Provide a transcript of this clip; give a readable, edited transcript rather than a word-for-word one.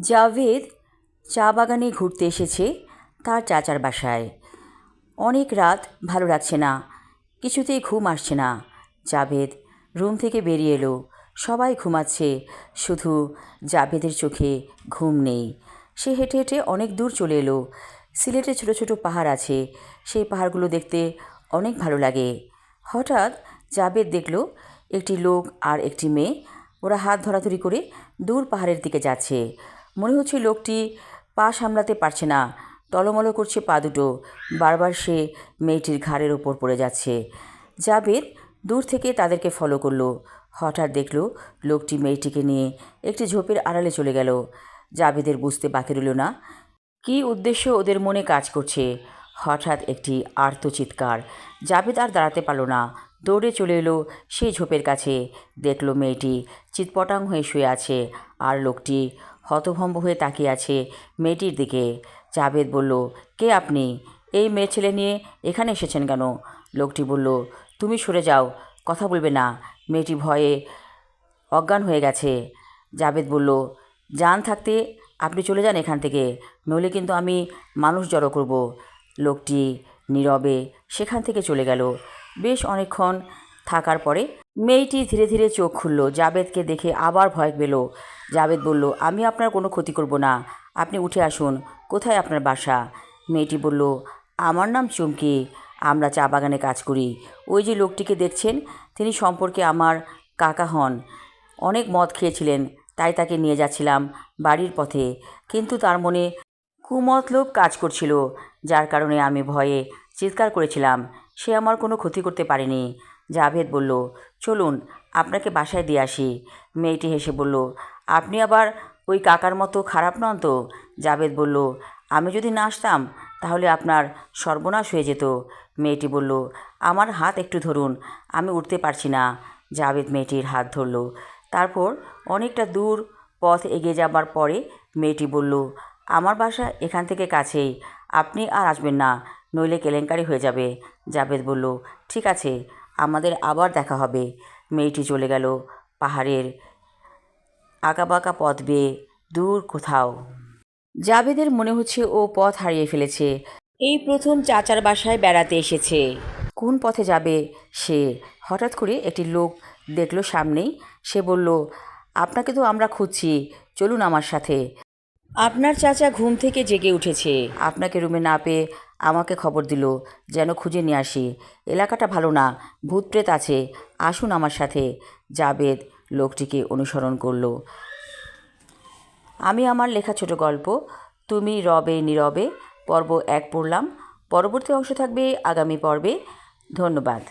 জাভেদ চা বাগানে ঘুরতে এসেছে তার চাচার বাসায়। অনেক রাত, ভালো লাগছে না, কিছুতেই ঘুম আসছে না। জাভেদ রুম থেকে বেরিয়ে এলো। সবাই ঘুমাচ্ছে, শুধু জাভেদের চোখে ঘুম নেই। সে হেঁটে হেঁটে অনেক দূর চলে এলো। সিলেটে ছোটো ছোটো পাহাড় আছে, সেই পাহাড়গুলো দেখতে অনেক ভালো লাগে। হঠাৎ জাভেদ দেখল একটি লোক আর একটি মেয়ে, ওরা হাত ধরাধরি করে দূর পাহাড়ের দিকে যাচ্ছে। মনে হচ্ছে লোকটি পা সামলাতে পারছে না, টলমলো করছে পা দুটো, বারবার সে মেয়েটির ঘাড়ের ওপর পড়ে যাচ্ছে। জাভেদ দূর থেকে তাদেরকে ফলো করলো। হঠাৎ দেখল লোকটি মেয়েটিকে নিয়ে একটি ঝোপের আড়ালে চলে গেল। জাভেদের বুঝতে বাকি রইল না কী উদ্দেশ্য ওদের মনে কাজ করছে। হঠাৎ একটি আর্ত চিৎকার। জাভেদ আর দাঁড়াতে পারল না, দৌড়ে চলে এলো সেই ঝোপের কাছে। দেখল মেয়েটি চিৎপটাং হয়ে শুয়ে আছে, আর লোকটি হতভম্ব হয়ে তাকিয়ে আছে মেয়েটির দিকে। জাভেদ বলল, কে আপনি? এই মেয়ে ছেলে নিয়ে এখানে এসেছেন কেন? লোকটি বলল, তুমি সরে যাও, কথা বলবে না। মেয়েটি ভয়ে অজ্ঞান হয়ে গেছে। জাভেদ বলল, জান থাকতে আপনি চলে যান এখান থেকে, নইলে কিন্তু আমি মানুষ জড়ো করব। লোকটি নীরবে সেখান থেকে চলে গেল। বেশ অনেকক্ষণ থাকার পরে মেয়েটি ধীরে ধীরে চোখ খুলল। জাভেদকে দেখে আবার ভয় পেল। জাভেদ বলল, আমি আপনার কোনো ক্ষতি করব না, আপনি উঠে আসুন। কোথায় আপনার বাসা? মেয়েটি বলল, আমার নাম চুমকি, আমরা চা বাগানে কাজ করি। ওই যে লোকটিকে দেখছেন, তিনি সম্পর্কে আমার কাকা হন। অনেক মদ খেয়েছিলেন, তাই তাকে নিয়ে যাচ্ছিলাম বাড়ির পথে, কিন্তু তার মনে কুমতলব কাজ করছিল, যার কারণে আমি ভয়ে চিৎকার করেছিলাম। সে আমার কোনো ক্ষতি করতে পারেনি। জাভেদ বলল, চলুন আপনাকে বাসায় দিয়ে আসি। মেয়েটি হেসে বলল, আপনি আবার ওই কাকার মতো খারাপ নন তো? জাভেদ বলল, আমি যদি না আসতাম তাহলে আপনার সর্বনাশ হয়ে যেত। মেয়েটি বলল, আমার হাত একটু ধরুন, আমি উঠতে পারছি না। জাভেদ মেয়েটির হাত ধরল। তারপর অনেকটা দূর পথ এগিয়ে যাবার পরে মেয়েটি বলল, আমার বাসা এখান থেকে কাছেই, আপনি আর আসবেন না, নইলে কেলেঙ্কারি হয়ে যাবে। জাভেদ বলল, ঠিক আছে, আমাদের আবার দেখা হবে। মেয়েটি চলে গেল পাহাড়ের আঁকাবাঁকা পথ বেয়ে দূর কোথাও। জাভেদের মনে হচ্ছে ও পথ হারিয়ে ফেলেছে। এই প্রথম চাচার বাসায় বেড়াতে এসেছে। কোন পথে যাবে সে? হঠাৎ করে একটি লোক দেখলো সামনেই। সে বলল, আপনাকে তো আমরা খুঁজছি, চলুন আমার সাথে। আপনার চাচা ঘুম থেকে জেগে উঠেছে, আপনাকে রুমে না পেয়ে আমাকে খবর দিল যেন খুঁজে নিয়ে আসি। এলাকাটা ভালো না, ভূতপ্রেত আছে, আসুন আমার সাথে। জাভেদ লোকটিকে অনুসরণ করলো। আমি আমার লেখা ছোট গল্প তুমি রবে নীরবে পর্ব 1 পড়লাম। পরবর্তী অংশ থাকবে আগামী পর্বে। ধন্যবাদ।